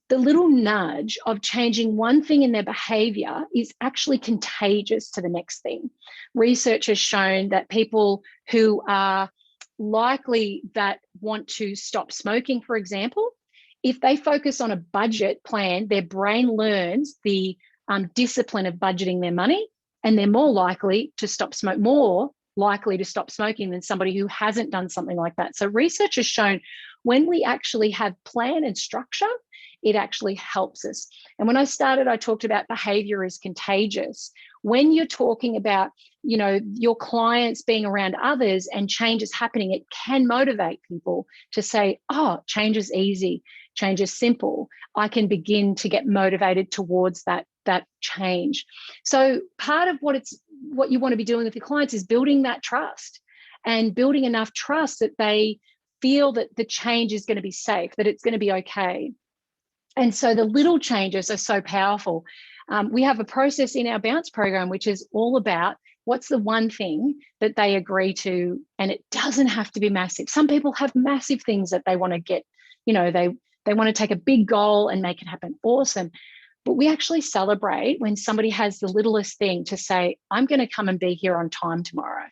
The little nudge of changing one thing in their behavior is actually contagious to the next thing. Research has shown that people who are likely that want to stop smoking, for example, if they focus on a budget plan, their brain learns the discipline of budgeting their money, and they're more likely to stop smoking than somebody who hasn't done something like that. So research has shown when we actually have plan and structure, it actually helps us. And when I started, I talked about behavior is contagious. When you're talking about, your clients being around others and change is happening, it can motivate people to say, oh, change is easy, change is simple. I can begin to get motivated towards that change. So part of what you want to be doing with your clients is building that trust, and building enough trust that they feel that the change is going to be safe, that it's going to be okay. And so the little changes are so powerful. We have a process in our Bounce program, which is all about what's the one thing that they agree to, and it doesn't have to be massive. Some people have massive things that they want to get, they want to take a big goal and make it happen. Awesome. But we actually celebrate when somebody has the littlest thing to say, I'm going to come and be here on time tomorrow.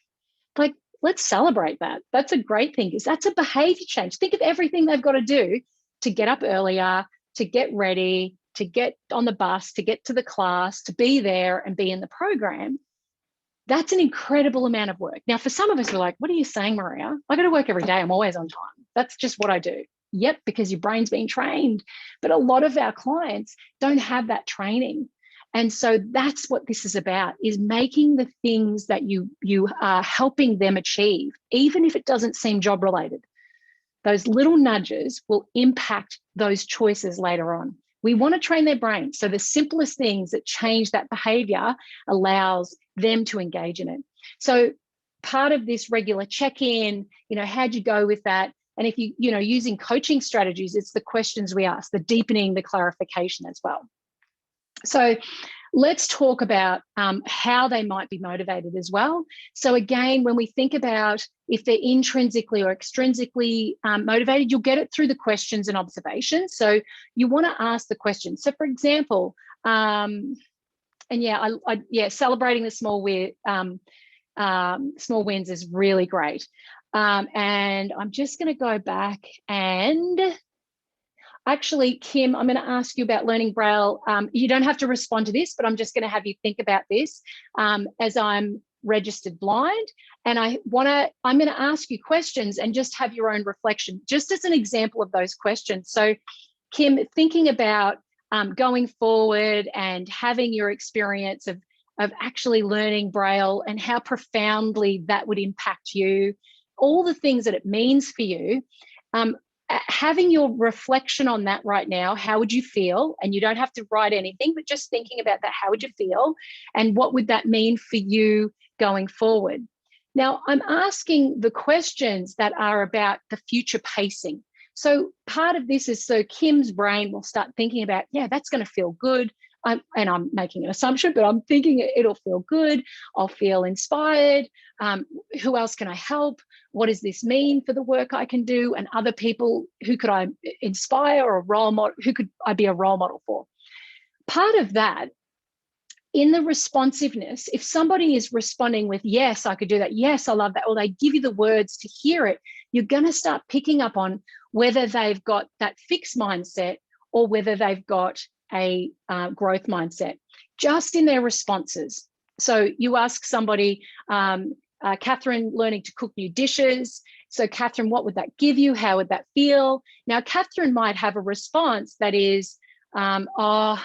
Like, let's celebrate that. That's a great thing, because that's a behavior change. Think of everything they've got to do to get up earlier, to get ready, to get on the bus, to get to the class, to be there and be in the program. That's an incredible amount of work. Now, for some of us, we're like, what are you saying, Maria? I got to work every day. I'm always on time. That's just what I do. Yep, because your brain's being trained. But a lot of our clients don't have that training. And so that's what this is about, is making the things that you are helping them achieve, even if it doesn't seem job related. Those little nudges will impact those choices later on. We want to train their brains. So the simplest things that change that behavior allows them to engage in it. So part of this regular check-in, how'd you go with that? And if using coaching strategies, it's the questions we ask, the deepening, the clarification as well. So let's talk about how they might be motivated as well. So again, when we think about if they're intrinsically or extrinsically motivated, you'll get it through the questions and observations. So you want to ask the questions. So for example, celebrating the small wins is really great. And I'm just going to go back and actually, Kim, I'm going to ask you about learning Braille. You don't have to respond to this, but I'm just going to have you think about this as I'm registered blind, and I'm going to ask you questions and just have your own reflection, just as an example of those questions. So Kim, thinking about going forward and having your experience of actually learning Braille and how profoundly that would impact you, all the things that it means for you, having your reflection on that right now, how would you feel? And you don't have to write anything, but just thinking about that, how would you feel? And what would that mean for you going forward? Now, I'm asking the questions that are about the future pacing. So part of this is so Kim's brain will start thinking about, yeah, that's going to feel good. And I'm making an assumption, but I'm thinking it'll feel good. I'll feel inspired. Who else can I help? What does this mean for the work I can do? And other people, who could I inspire, or a role model? Who could I be a role model for? Part of that, in the responsiveness, if somebody is responding with, yes, I could do that, yes, I love that, or they give you the words to hear it, you're going to start picking up on whether they've got that fixed mindset or whether they've got a growth mindset, just in their responses. So you ask somebody, Catherine, learning to cook new dishes. So Catherine, what would that give you? How would that feel? Now, Catherine might have a response that is, I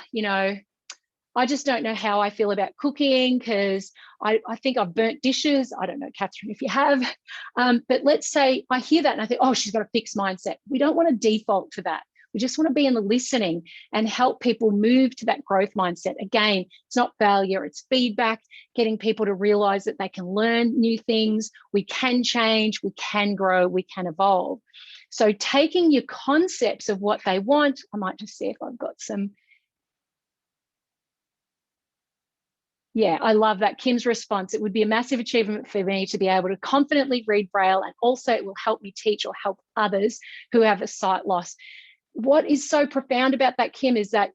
just don't know how I feel about cooking because I think I've burnt dishes. I don't know, Catherine, if you have. But let's say I hear that and I think, oh, she's got a fixed mindset. We don't want to default to that. We just want to be in the listening and help people move to that growth mindset. Again, it's not failure, it's feedback, getting people to realize that they can learn new things, we can change, we can grow, we can evolve. So taking your concepts of what they want, I might just see if I've got some. Yeah, I love that. Kim's response, it would be a massive achievement for me to be able to confidently read Braille, and also it will help me teach or help others who have a sight loss. What is so profound about that, Kim, is that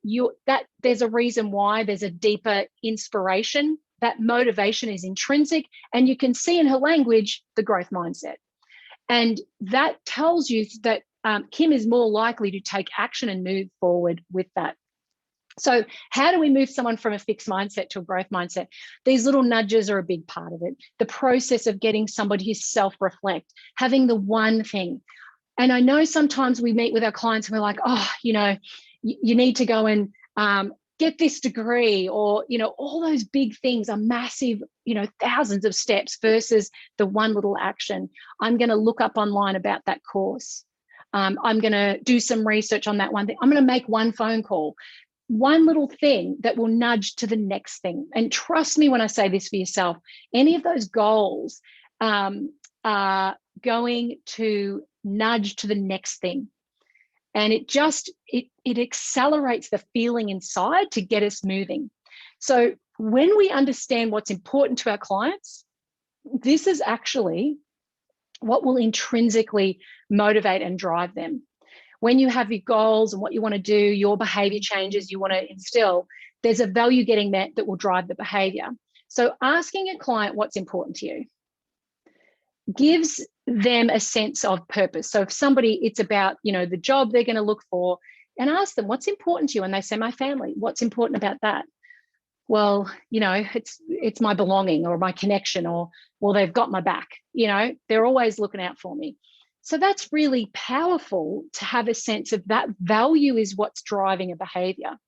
there's a reason why there's a deeper inspiration. That motivation is intrinsic, and you can see in her language the growth mindset. And that tells you that Kim is more likely to take action and move forward with that. So how do we move someone from a fixed mindset to a growth mindset? These little nudges are a big part of it. The process of getting somebody to self-reflect, having the one thing. And I know sometimes we meet with our clients and we're like, oh, you need to go and get this degree, or, all those big things are massive, thousands of steps versus the one little action. I'm going to look up online about that course. I'm going to do some research on that one thing. I'm going to make one phone call. One little thing that will nudge to the next thing. And trust me when I say this for yourself, any of those goals are going to nudge to the next thing. And it accelerates the feeling inside to get us moving. So when we understand what's important to our clients, this is actually what will intrinsically motivate and drive them. When you have your goals and what you want to do, your behavior changes you want to instill, there's a value getting met that will drive the behavior. So asking a client what's important to you gives them a sense of purpose. So if somebody, it's about, the job they're going to look for, and ask them, what's important to you? And they say, my family. What's important about that? Well, it's my belonging or my connection, or, well, they've got my back. They're always looking out for me. So that's really powerful to have a sense of that value is what's driving a behavior.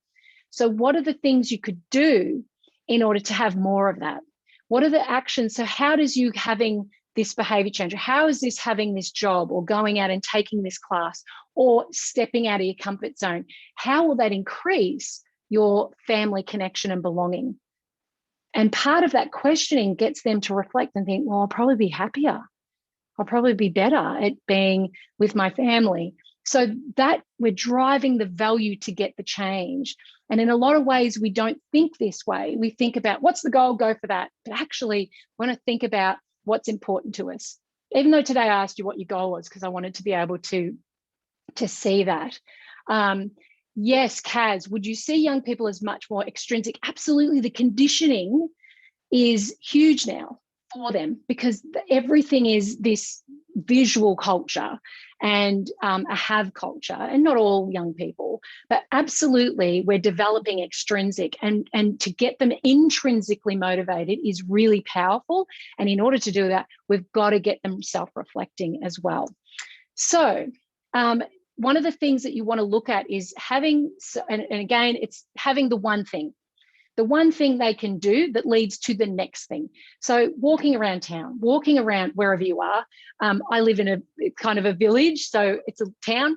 So what are the things you could do in order to have more of that? What are the actions? So how does you having this behavior change? How is this having this job, or going out and taking this class, or stepping out of your comfort zone? How will that increase your family connection and belonging? And part of that questioning gets them to reflect and think, well, I'll probably be happier. I'll probably be better at being with my family. So that we're driving the value to get the change. And in a lot of ways, we don't think this way. We think about what's the goal, go for that. But actually, we want to think about what's important to us. Even though today I asked you what your goal was, because I wanted to be able to see that. Yes, Kaz, would you see young people as much more extrinsic? Absolutely. The conditioning is huge now for them, because everything is this visual culture, and a have culture, and not all young people, but absolutely we're developing extrinsic, and to get them intrinsically motivated is really powerful. And in order to do that, we've got to get them self-reflecting as well. So one of the things that you want to look at is having, and again, it's having the one thing they can do that leads to the next thing. So walking around town, walking around wherever you are. I live in a kind of a village, so it's a town.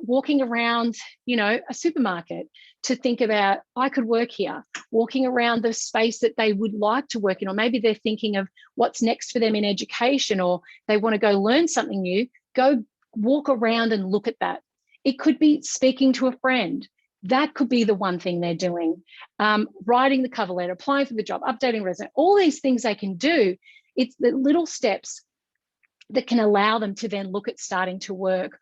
Walking around, a supermarket to think about, I could work here. Walking around the space that they would like to work in, or maybe they're thinking of what's next for them in education, or they want to go learn something new. Go walk around and look at that. It could be speaking to a friend. That could be the one thing they're doing. Writing the cover letter, applying for the job, updating resume, all these things they can do. It's the little steps that can allow them to then look at starting to work.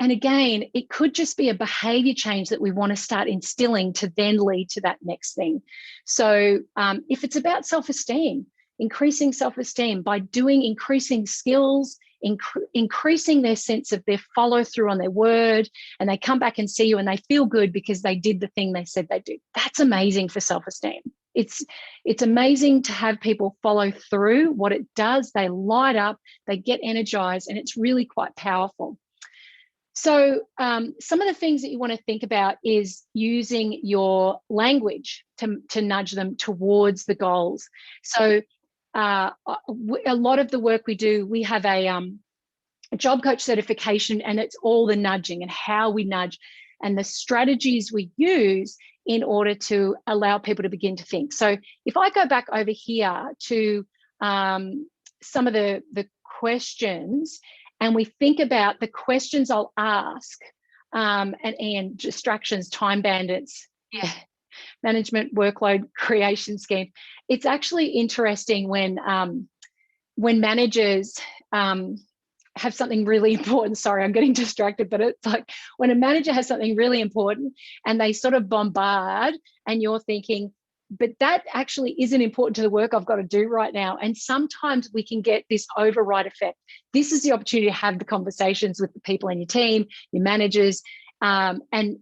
And again, it could just be a behavior change that we want to start instilling to then lead to that next thing. So if it's about self-esteem, increasing self-esteem by increasing skills, increasing their sense of their follow through on their word, and they come back and see you and they feel good because they did the thing they said they do. That's amazing for self-esteem. It's amazing to have people follow through. What it does, they light up, they get energized, and it's really quite powerful. So some of the things that you want to think about is using your language to nudge them towards the goals. So a lot of the work we do, we have a job coach certification, and it's all the nudging and how we nudge and the strategies we use in order to allow people to begin to think. So if I go back over here to some of the questions, and we think about the questions I'll ask, and distractions, time bandits, management, workload, creation scheme. It's actually interesting when managers have something really important. Sorry, I'm getting distracted, but it's like when a manager has something really important and they sort of bombard, and you're thinking, but that actually isn't important to the work I've got to do right now. And sometimes we can get this override effect. This is the opportunity to have the conversations with the people in your team, your managers, and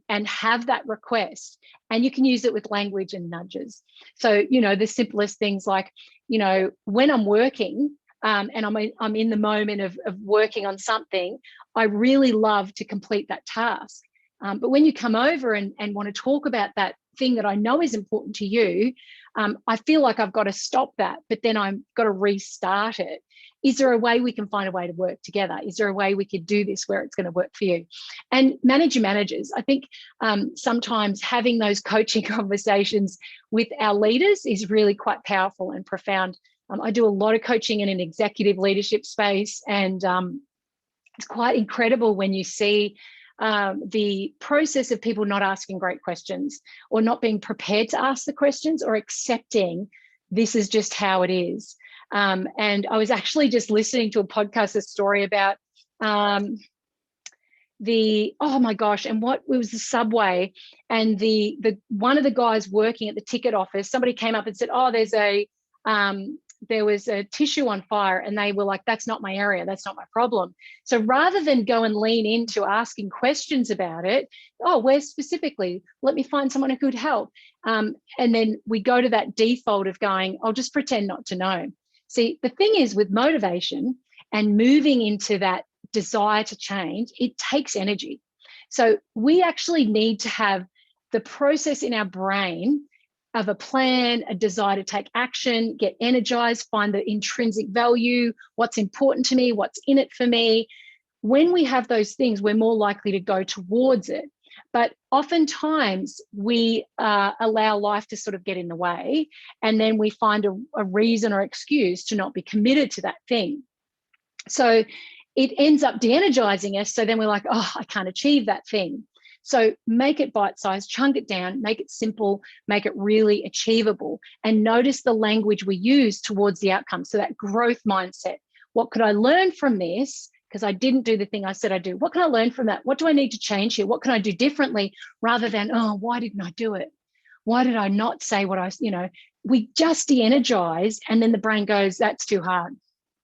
have that request. And you can use it with language and nudges. So, the simplest things like, when I'm working and I'm in the moment of working on something, I really love to complete that task. But when you come over and want to talk about that thing that I know is important to you, I feel like I've got to stop that, but then I've got to restart it. Is there a way we can find a way to work together? Is there a way we could do this where it's going to work for you? And manage your managers. I think sometimes having those coaching conversations with our leaders is really quite powerful and profound. I do a lot of coaching in an executive leadership space, and it's quite incredible when you see the process of people not asking great questions, or not being prepared to ask the questions, or accepting this is just how it is. And I was actually just listening to a podcast, a story about oh my gosh, and what it was the subway, and the one of the guys working at the ticket office, somebody came up and said, oh, there was a tissue on fire, and they were like, that's not my area, that's not my problem. So rather than go and lean into asking questions about it, oh, where specifically, let me find someone who could help. And then we go to that default of going, I'll just pretend not to know. See, the thing is with motivation and moving into that desire to change, it takes energy. So we actually need to have the process in our brain of a plan, a desire to take action, get energized, find the intrinsic value, what's important to me, what's in it for me. When we have those things, we're more likely to go towards it. But oftentimes we allow life to sort of get in the way, and then we find a reason or excuse to not be committed to that thing. So it ends up de-energizing us. So then we're like, oh, I can't achieve that thing. So make it bite-sized, chunk it down, make it simple, make it really achievable, and notice the language we use towards the outcome. So that growth mindset. What could I learn from this? Because I didn't do the thing I said I'd do. What can I learn from that? What do I need to change here? What can I do differently? Rather than, oh, why didn't I do it? Why did I not say what we just de-energize, and then the brain goes, that's too hard.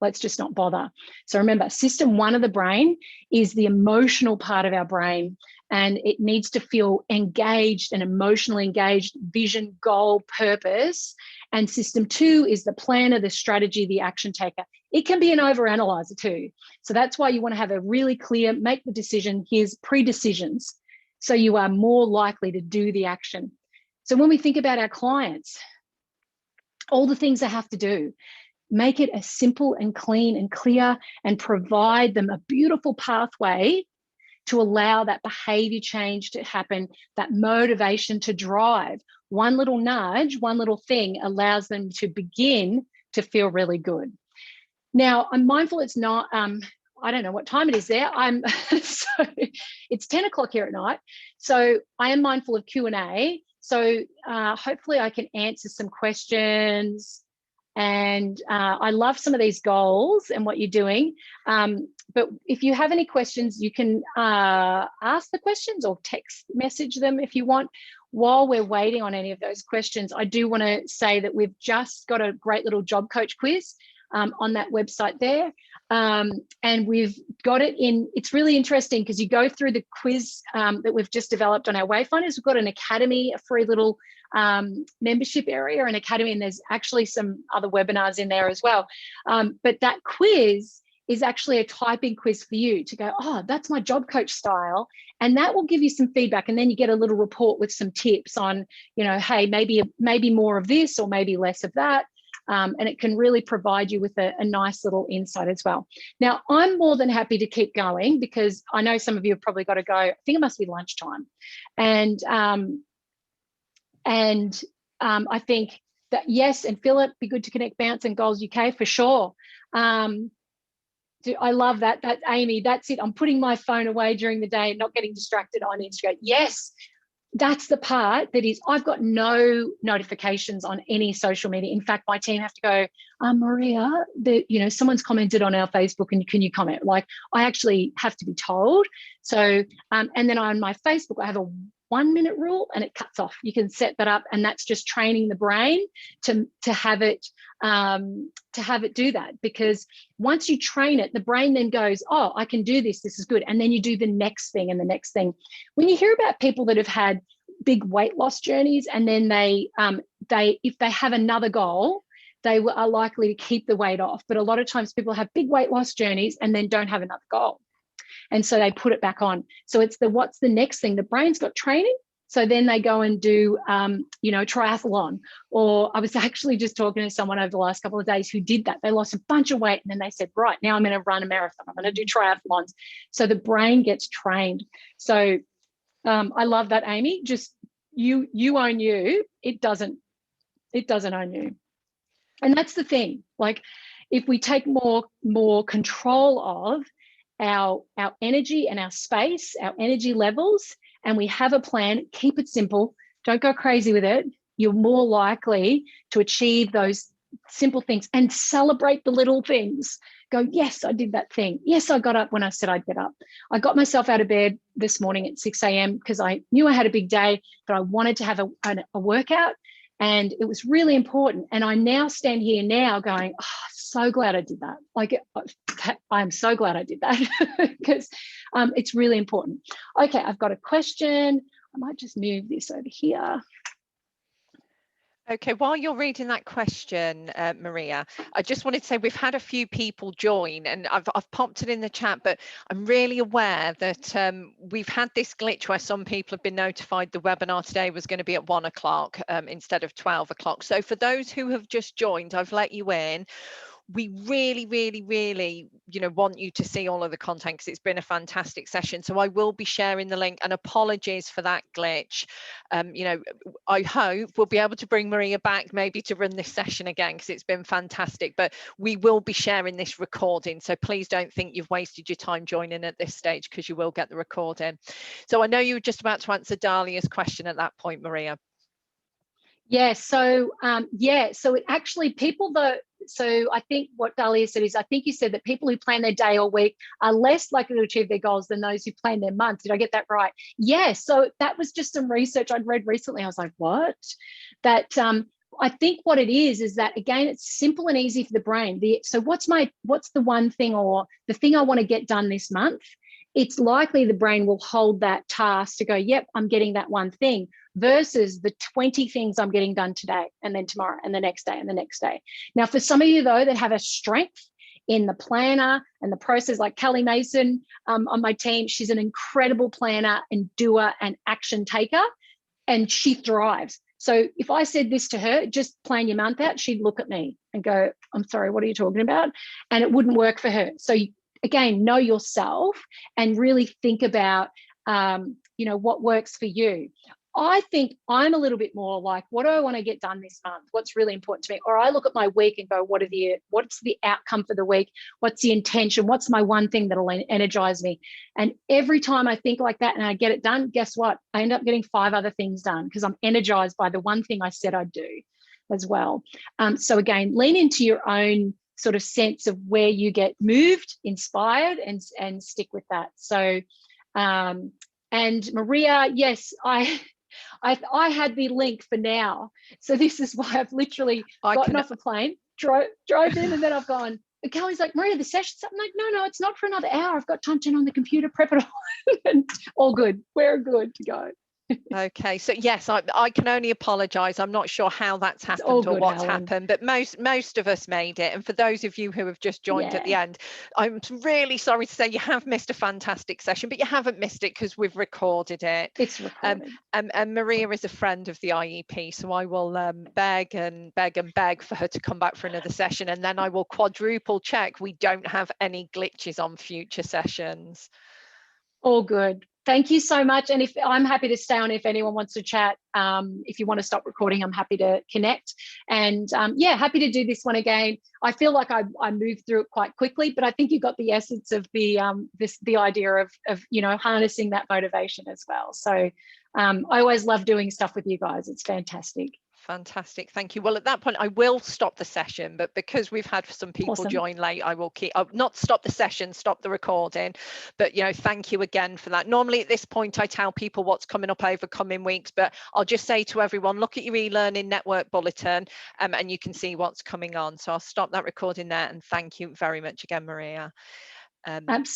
let's just not bother. So remember, system 1 of the brain is the emotional part of our brain, and it needs to feel engaged and emotionally engaged, vision, goal, purpose. And system 2 is the planner, the strategy, the action taker. It can be an overanalyzer too. So that's why you want to have a really clear, make the decision, here's pre-decisions. So you are more likely to do the action. So when we think about our clients, all the things they have to do, make it as simple and clean and clear, and provide them a beautiful pathway to allow that behavior change to happen, that motivation to drive. One little nudge, one little thing allows them to begin to feel really good. Now, I'm mindful it's not, I don't know what time it is there. So it's 10 o'clock here at night. So I am mindful of Q&A. So hopefully I can answer some questions. And I love some of these goals and what you're doing. But if you have any questions, you can ask the questions or text message them if you want. While we're waiting on any of those questions, I do want to say that we've just got a great little job coach quiz on that website there. And we've got it in, it's really interesting because you go through the quiz that we've just developed on our Wayfinders. We've got an academy, a free little membership area, an academy, and there's actually some other webinars in there as well. But that quiz is actually a typing quiz for you to go, oh, that's my job coach style. And that will give you some feedback. And then you get a little report with some tips on, you know, hey, maybe more of this or maybe less of that. And it can really provide you with a nice little insight as well. Now, I'm more than happy to keep going because I know some of you have probably got to go. I think it must be lunchtime. And I think that, yes, and Philip, be good to connect Bounce and Goals UK for sure. I love that. That's Amy. That's it. I'm putting my phone away during the day and not getting distracted on Instagram. Yes, that's the part that is, I've got no notifications on any social media. In fact, my team have to go, Maria, someone's commented on our Facebook and can you comment? Like, I actually have to be told. So, and then on my Facebook, I have a 1-minute rule and it cuts off. You can set that up, and that's just training the brain to have it do that, because once you train it, the brain then goes, oh, I can do this, this is good, and then you do the next thing and the next thing. When you hear about people that have had big weight loss journeys and then they if they have another goal, they are likely to keep the weight off. But a lot of times people have big weight loss journeys and then don't have another goal. And so they put it back on. So it's what's the next thing? The brain's got training. So then they go and do, triathlon. Or I was actually just talking to someone over the last couple of days who did that. They lost a bunch of weight and then they said, right, now I'm going to run a marathon. I'm going to do triathlons. So the brain gets trained. So I love that, Amy. Just you own you. It doesn't own you. And that's the thing. Like, if we take more control of our energy and our space, our energy levels, and we have a plan, keep it simple, don't go crazy with it, you're more likely to achieve those simple things and celebrate the little things. Go, yes, I did that thing. Yes, I got up when I said I'd get up. I got myself out of bed this morning at 6 a.m. because I knew I had a big day, but I wanted to have a workout, and it was really important. And I now stand here now going, oh, so glad I did that. Like, I'm so glad I did that because it's really important. Okay, I've got a question. I might just move this over here. Okay, while you're reading that question, Maria, I just wanted to say we've had a few people join, and I've popped it in the chat, but I'm really aware that we've had this glitch where some people have been notified the webinar today was going to be at 1 o'clock instead of 12 o'clock. So for those who have just joined, I've let you in. We really, really, really, want you to see all of the content because it's been a fantastic session. So I will be sharing the link, and apologies for that glitch. I hope we'll be able to bring Maria back maybe to run this session again because it's been fantastic, but we will be sharing this recording. So please don't think you've wasted your time joining at this stage because you will get the recording. So I know you were just about to answer Dahlia's question at that point, Maria. Yeah, so it actually so I think what Dahlia said is, I think you said that people who plan their day or week are less likely to achieve their goals than those who plan their month. Did I get that right? Yeah, so that was just some research I'd read recently. I was like, what? That I think what it is that, again, it's simple and easy for the brain. So what's the one thing or the thing I want to get done this month? It's likely the brain will hold that task to go, yep, I'm getting that one thing, versus the 20 things I'm getting done today and then tomorrow and the next day and the next day. Now, for some of you, though, that have a strength in the planner and the process, like Kelly Mason on my team, she's an incredible planner and doer and action taker, and she thrives. So if I said this to her, just plan your month out, she'd look at me and go, I'm sorry, what are you talking about? And it wouldn't work for her. So again, know yourself and really think about, what works for you. I think I'm a little bit more like, what do I want to get done this month? What's really important to me? Or I look at my week and go, what's the outcome for the week? What's the intention? What's my one thing that'll energize me? And every time I think like that and I get it done, guess what? I end up getting 5 other things done because I'm energized by the one thing I said I'd do as well. So again, lean into your own sort of sense of where you get moved, inspired, and stick with that. So, and Maria, yes, I had the link for now. So this is why I've literally gotten off a plane, drove in, and then I've gone, Kelly's like, Maria, the session's up. I'm like, no, it's not for another hour. I've got time to turn on the computer, prep it all, and all good. We're good to go. Okay, so yes, I can only apologise. I'm not sure how that's happened or what's happened, but most of us made it. And for those of you who have just joined at the end, I'm really sorry to say you have missed a fantastic session, but you haven't missed it because we've recorded it. It's recorded. And Maria is a friend of the IEP, so I will beg and beg for her to come back for another session, and then I will quadruple check we don't have any glitches on future sessions. All good. Thank you so much. And if I'm happy to stay on, if anyone wants to chat, if you want to stop recording, I'm happy to connect. And happy to do this one again. I feel like I moved through it quite quickly, but I think you got the essence of the idea of harnessing that motivation as well. So I always love doing stuff with you guys. It's fantastic. Fantastic, thank you. Well, at that point I will stop the session, but because we've had some people join late, I will not stop the session, stop the recording. But thank you again for that. Normally at this point I tell people what's coming up over coming weeks, but I'll just say to everyone, look at your e-learning network bulletin and you can see what's coming on. So I'll stop that recording there, and thank you very much again, Maria. Absolutely.